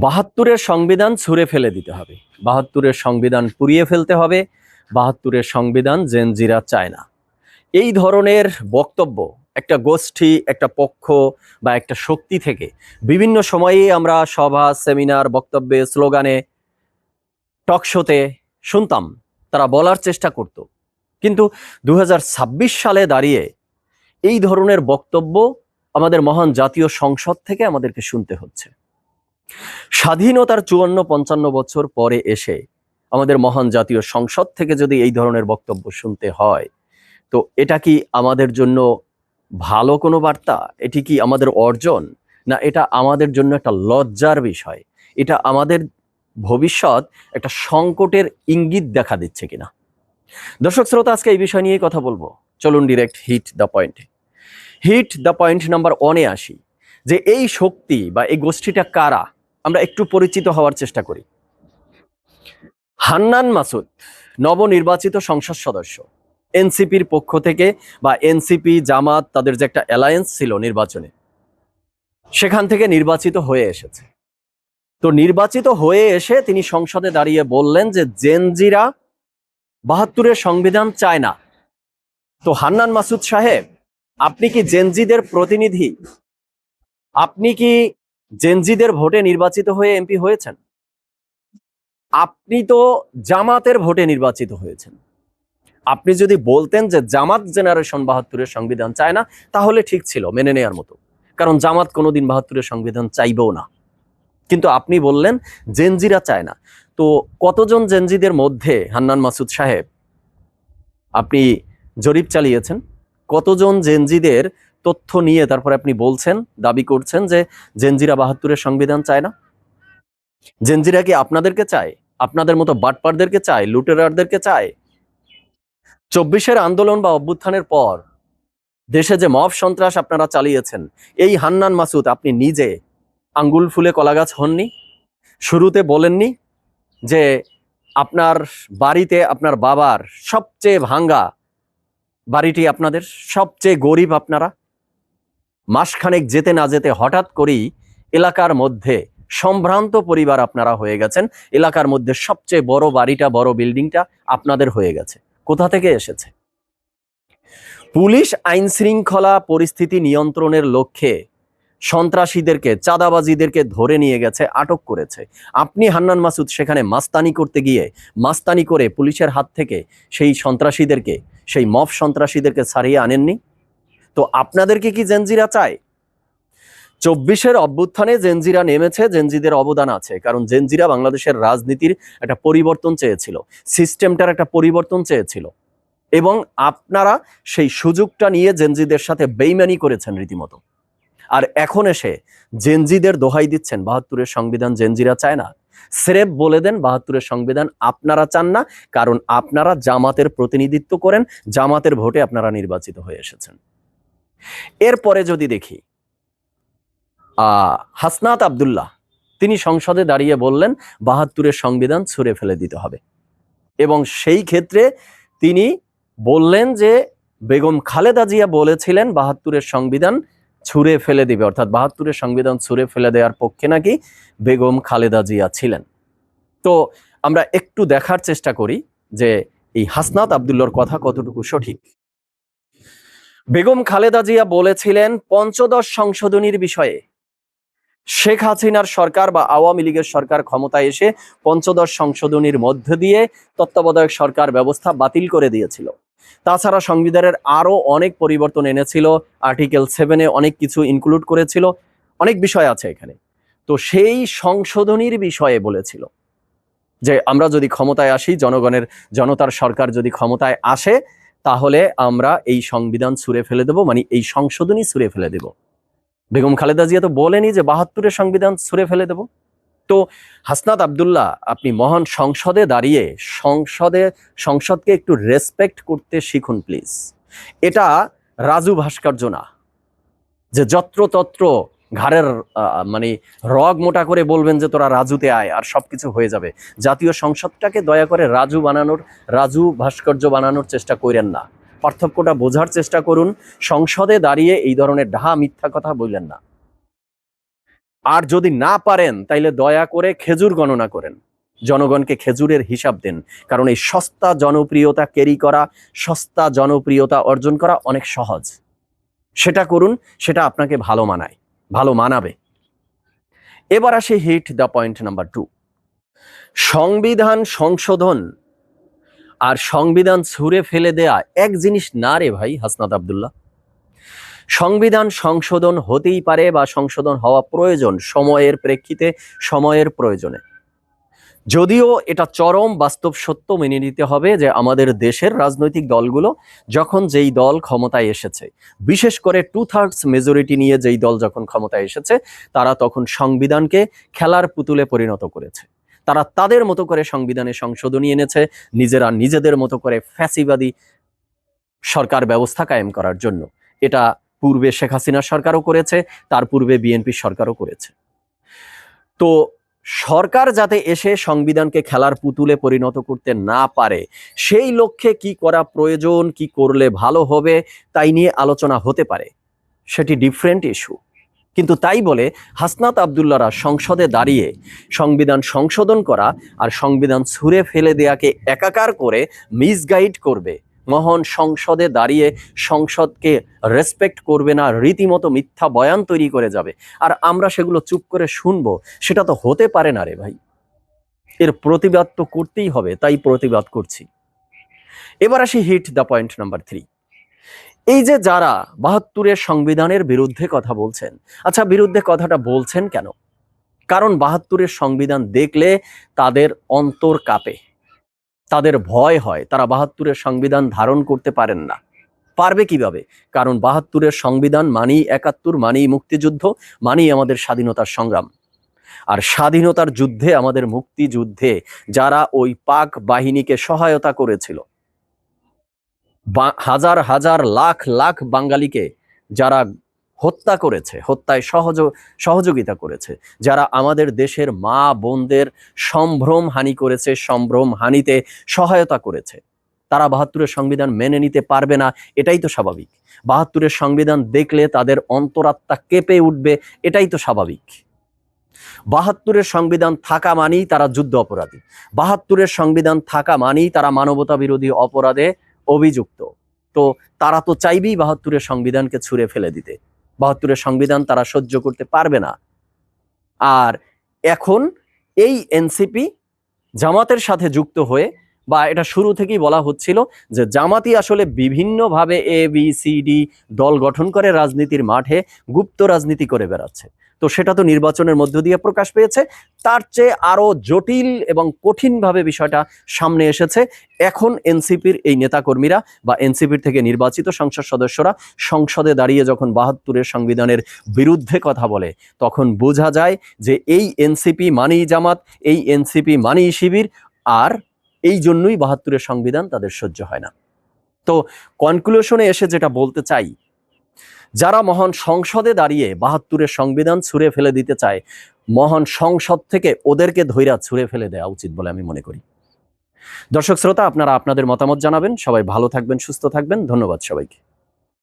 ৭২-এর সংবিধান ছুঁড়ে ফেলে দিতে হবে, ৭২-এর সংবিধান পুড়িয়ে ফেলতে হবে, ৭২-এর সংবিধান জেনজিরা চায় না। এই ধরনের বক্তব্য একটা গোষ্ঠী, একটা পক্ষ বা একটা শক্তি থেকে বিভিন্ন সময়েই আমরা সভা, সেমিনার, বক্তব্যে, স্লোগানে, টকশোতে শুনতাম, তারা বলার চেষ্টা করত। কিন্তু ২০২৬ সালে দাঁড়িয়ে এই ধরনের বক্তব্য আমাদের মহান জাতীয় সংসদ থেকে আমাদেরকে শুনতে হচ্ছে। স্বাধীনতার ৫৪-৫৫ বছর পরে এসে আমাদের মহান জাতীয় সংসদ থেকে যদি এই ধরনের বক্তব্য শুনতে হয়, তো এটা কি আমাদের জন্য ভালো কোনো বার্তা? এটি কি আমাদের অর্জন? না এটা আমাদের জন্য একটা লজ্জার বিষয়? এটা আমাদের ভবিষ্যৎ একটা সংকটের ইঙ্গিত দেখা দিচ্ছে কিনা? দর্শক শ্রোতা, আজকে এই বিষয় নিয়েই কথা বলবো। চলুন ডিরেক্ট হিট দ্য পয়েন্টে। হিট দ্য পয়েন্ট নাম্বার 1-এ আসি, যে এই শক্তি বা এই গোষ্ঠীটা কারা আমরা একটু পরিচিত হওয়ার চেষ্টা করি। হান্নান মাসুদ নবনির্বাচিত সংসদ সদস্য, এনসিপির পক্ষ থেকে বা এনসিপি জামাত তাদের যে একটা অ্যালায়েন্স ছিল নির্বাচনে, সেখান থেকে নির্বাচিত হয়ে এসেছে। তো নির্বাচিত হয়ে এসে তিনি সংসদে দাঁড়িয়ে বললেন যে জেনজিরা ৭২-এর সংবিধান চায় না। তো হান্নান মাসুদ সাহেব, আপনি কি জেনজিদের প্রতিনিধি? আপনি কি জেনজিদের ভোটে নির্বাচিত হয়ে এমপি হয়েছেন? আপনি তো জামাতের ভোটে নির্বাচিত হয়েছেন। আপনি যদি বলতেন যে জামাত জেনারেশন ৭২-এর সংবিধান চায় না, তাহলে ঠিক ছিল, মেনে নেয়ার মতো, কারণ জামাত কোনোদিন ৭২-এর সংবিধান চাইবেও না। কিন্তু আপনি বললেন জেনজিরা চায় না। তো কতজন জেনজিদের মধ্যে হান্নান মাসুদ সাহেব আপনি জরিপ চালিয়েছেন? কতজন জেনজিদের তথ্য নিয়ে তারপরে আপনি বলছেন, দাবি করছেন যে জেনজিরা ৭২-এর সংবিধান চায় না? জেনজিরা কি আপনাদেরকে চায়? আপনাদের মতো বাটপারদেরকে চায়? লুটেরারদেরকে চায়? ২৪-এর আন্দোলন বা অভ্যুত্থানের পর দেশে যে মব সন্ত্রাস আপনারা চালিয়েছেন, এই হান্নান মাসুদ আপনি নিজে আঙ্গুল ফুলে কলাগাছ হননি? শুরুতে বলেননি যে আপনার বাড়িতে আপনার বাবার সবচেয়ে ভাঙ্গা বাড়িটি, আপনাদের সবচেয়ে গরিব আপনারা? মাসখানেক যেতে না যেতে হঠাৎ করেই এলাকার মধ্যে সম্ভ্রান্ত পরিবার আপনারা হয়ে গেছেন। এলাকার মধ্যে সবচেয়ে বড় বাড়িটা, বড় বিল্ডিংটা আপনাদের হয়ে গেছে। কোথা থেকে এসেছে? পুলিশ আইন শৃঙ্খলা পরিস্থিতি নিয়ন্ত্রণের লক্ষ্যে সন্ত্রাসীদেরকে, চাঁদাবাজিদেরকে ধরে নিয়ে গেছে, আটক করেছে। আপনি হান্নান মাসুদ সেখানে মাস্তানি করতে গিয়ে, মাস্তানি করে পুলিশের হাত থেকে সেই সন্ত্রাসীদেরকে, সেই মব সন্ত্রাসীদেরকে ছাড়িয়ে আনেননি? তো আপনাদেরকে কি জেনজিরা চায়? ২৪-এর অভ্যুত্থানে জেনজিরা নেমেছে, জেনজিদের অবদান আছে, কারণ জেনজিরা বাংলাদেশের রাজনীতির একটা পরিবর্তন চেয়েছিল, সিস্টেমটার একটা পরিবর্তন চেয়েছিল, এবং আপনারা সেই সুযোগটা নিয়ে জেনজিদের সাথে বেইমানি করেছেন রীতিমতো। আর এখন এসে জেনজিদের দোহাই দিচ্ছেন ৭২-এর সংবিধান জেনজিরা চায় না। স্রেফ বলে দেন ৭২-এর সংবিধান আপনারা চান না, কারণ আপনারা জামাতের প্রতিনিধিত্ব করেন, জামাতের ভোটে আপনারা নির্বাচিত হয়ে এসেছেন। এরপরে যদি দেখি, হাসনাত আব্দুল্লাহ তিনি সংসদে দাঁড়িয়ে বললেন ৭২-এর সংবিধান ছুঁড়ে ফেলে দিতে হবে, এবং সেই ক্ষেত্রে তিনি বললেন যে বেগম খালেদা জিয়া বলেছিলেন ৭২-এর সংবিধান ছুঁড়ে ফেলে দিবে, অর্থাৎ ৭২-এর সংবিধান ছুঁড়ে ফেলে দেওয়ার পক্ষে নাকি বেগম খালেদা জিয়া ছিলেন। তো আমরা একটু দেখার চেষ্টা করি যে এই হাসনাত আব্দুল্লাহর কথা কতটুকু সঠিক। বেগম খালেদা জিয়া বলেছিলেন পঞ্চদশ সংশোধনীর বিষয়ে শেখ হাসিনার সরকার বা আওয়ামী লীগের সরকার ক্ষমতায় এসে পঞ্চদশ সংশোধনীর মধ্য দিয়ে তত্ত্বাবধায়ক সরকার ব্যবস্থা বাতিল করে দিয়েছিল। তাছাড়া সংবিধানের আরো অনেক পরিবর্তন এনেছিল, আর্টিকেল 7-এ অনেক কিছু ইনক্লুড করেছিল, অনেক বিষয় আছে এখানে। তো সেই সংশোধনীর বিষয়ে বলেছিল যে আমরা যদি ক্ষমতায় আসি, জনতার সরকার যদি ক্ষমতায় আসে, তাহলে আমরা এই সংবিধান ছুঁড়ে ফেলে দেব, মানে এই সংশোধনী ছুঁড়ে ফেলে দেব। বেগম খালেদা জিয়া তো বলেনি যে ৭২-এর সংবিধান ছুঁড়ে ফেলে দেব। তো হাসনাত আব্দুল্লাহ, আপনি মহান সংসদে দাঁড়িয়ে সংসদকে একটু রেসপেক্ট করতে শিখুন প্লিজ। এটা রাজু ভাস্কর্য না যে যত্রতত্র ঘাড়ের মানে রগ মোটা করে বলবেন যে তোরা রাজুতে আয় আর সবকিছু হয়ে যাবে। জাতীয় সংসদটাকে দয়া করে রাজু ভাস্কর্য বানানোর চেষ্টা করেন না। পার্থক্যটা বোঝার চেষ্টা করুন। সংসদে দাঁড়িয়ে এই ধরনের ডাহা মিথ্যা কথা বললেন না। আর যদি না পারেন তাইলে দয়া করে খেজুর গণনা করেন, জনগণকে খেজুরের হিসাব দেন। কারণ এই সস্তা জনপ্রিয়তা ক্যারি করা, সস্তা জনপ্রিয়তা অর্জন করা অনেক সহজ। সেটা করুন, সেটা আপনাকে ভালো মানায়, ভালো মানাবে। এবার আসি হিট দ্য পয়েন্ট নাম্বার 2। সংবিধান সংশোধন আর সংবিধান ছুঁড়ে ফেলে দেয়া এক জিনিস না রে ভাই হাসনাত আব্দুল্লাহ। সংবিধান সংশোধন হতেই পারে বা সংশোধন হওয়া প্রয়োজন সময়ের প্রেক্ষিতে, সময়ের প্রয়োজনে। যদিও এটা চরম বাস্তব সত্য মেনে নিতে হবে যে আমাদের দেশের রাজনৈতিক দলগুলো যখন যেই দল ক্ষমতায় এসেছে, বিশেষ করে 2/3 মেজরিটি নিয়ে যেই দল যখন ক্ষমতায় এসেছে, তারা তখন সংবিধানকে খেলার পুতুলে পরিণত করেছে। তারা তাদের মতো করে সংবিধানে সংশোধনী এনেছে, নিজেরা নিজেদের মতো করে ফ্যাসিবাদী সরকার ব্যবস্থা কায়েম করার জন্য। এটা পূর্বে শেখ হাসিনা সরকারও করেছে, তার পূর্বে বিএনপি সরকারও করেছে। তো সরকার যাতে এসে সংবিধানকে খেলার পুতুলে পরিণত করতে না পারে, সেই লক্ষ্যে কি করা প্রয়োজন, কি করলে ভালো হবে, তাই নিয়ে আলোচনা হতে পারে, সেটি ডিফারেন্ট ইস্যু। কিন্তু তাই বলে হাসনাত আব্দুল্লাহরা সংসদে দাঁড়িয়ে সংবিধান সংশোধন করা আর সংবিধান ছুঁড়ে ফেলে দেয়াকে একাকার করে মিসগাইড করবে, মহান সংসদে দাঁড়িয়ে সংসদকে রেসপেক্ট করবে না, রীতিমতো মিথ্যা বয়ান তৈরি করে যাবে, আর আমরা সেগুলো চুপ করে শুনবো, সেটা তো হতে পারে না রে ভাই। এর প্রতিবাদ তো করতেই হবে, তাই প্রতিবাদ করছি। এবার আসি হিট দ্য পয়েন্ট নাম্বার 3। এই যে যারা 72-এর সংবিধানের বিরুদ্ধে কথা বলছেন, আচ্ছা বিরুদ্ধে কথাটা বলছেন কেন? কারণ 72-এর সংবিধান দেখলে তাদের অন্তর কাঁপে, তাদের ভয় হয়, তারা 72-এর সংবিধান ধারণ করতে পারেন না। পারবে কিভাবে? কারণ 72-এর সংবিধান মানেই 71, মানেই মুক্তিযুদ্ধ, মানেই আমাদের স্বাধীনতার সংগ্রাম। আর স্বাধীনতার যুদ্ধে, আমাদের মুক্তিযুদ্ধে যারা ওই পাক বাহিনীকে সহায়তা করেছিল, হাজার হাজার লাখ লাখ বাঙালিকে যারা হত্যা করেছে, হত্যায় সহযোগিতা করেছে, যারা আমাদের দেশের মা বোনদের সম্ভ্রম হানি করেছে, সম্ভ্রম হানিতে সহায়তা করেছে, তারা 72-এর সংবিধান মেনে নিতে পারবে না, এটাই তো স্বাভাবিক। 72-এর সংবিধান দেখলে তাদের অন্তরাত্মা কেঁপে উঠবে, এটাই তো স্বাভাবিক। 72-এর সংবিধান থাকা মানেই তারা যুদ্ধ অপরাধী, 72-এর সংবিধান থাকা মানেই তারা মানবতা বিরোধী অপরাধে অভিযুক্ত। তো তারা তো চাইবেই 72-এর সংবিধানকে ছুঁড়ে ফেলে দিতে। 72-এর সংবিধান তারা সহ্য করতে পারবে না। আর এখন এই এনসিপি জামাতের সাথে যুক্ত হয়ে, বা এটা শুরু থেকেই বলা হচ্ছিল যে জামাতি আসলে বিভিন্নভাবে ABCD দল গঠন করে রাজনীতির মাঠে গুপ্ত রাজনীতি করে বেড়াচ্ছে। তো সেটা তো নির্বাচনের মধ্য দিয়ে প্রকাশ পেয়েছে। তার চেয়ে আরো জটিল এবং কঠিনভাবে বিষয়টা সামনে এসেছে। এখন এনসিপির এই নেতাকর্মীরা বা এনসিপির থেকে নির্বাচিত সংসদ সদস্যরা সংসদে দাঁড়িয়ে যখন 72-এর সংবিধানের বিরুদ্ধে কথা বলে, তখন বোঝা যায় যে এই এনসিপি মানেই জামাত, এই এনসিপি মানেই শিবির, আর এই জন্যই 72-এর সংবিধান তাদের সহ্য হয় না। তো কনক্লুশনে এসে যেটা বলতে চাই, যারা মহান সংসদে দাঁড়িয়ে 72-এর সংবিধান ছুঁড়ে ফেলে দিতে চায়, মহান সংসদ থেকে ওদেরকে ধৈর্য ছুঁড়ে ফেলে দেওয়া উচিত বলে আমি মনে করি। দর্শক শ্রোতা, আপনারা আপনাদের মতামত জানাবেন। সবাই ভালো থাকবেন, সুস্থ থাকবেন। ধন্যবাদ সবাইকে।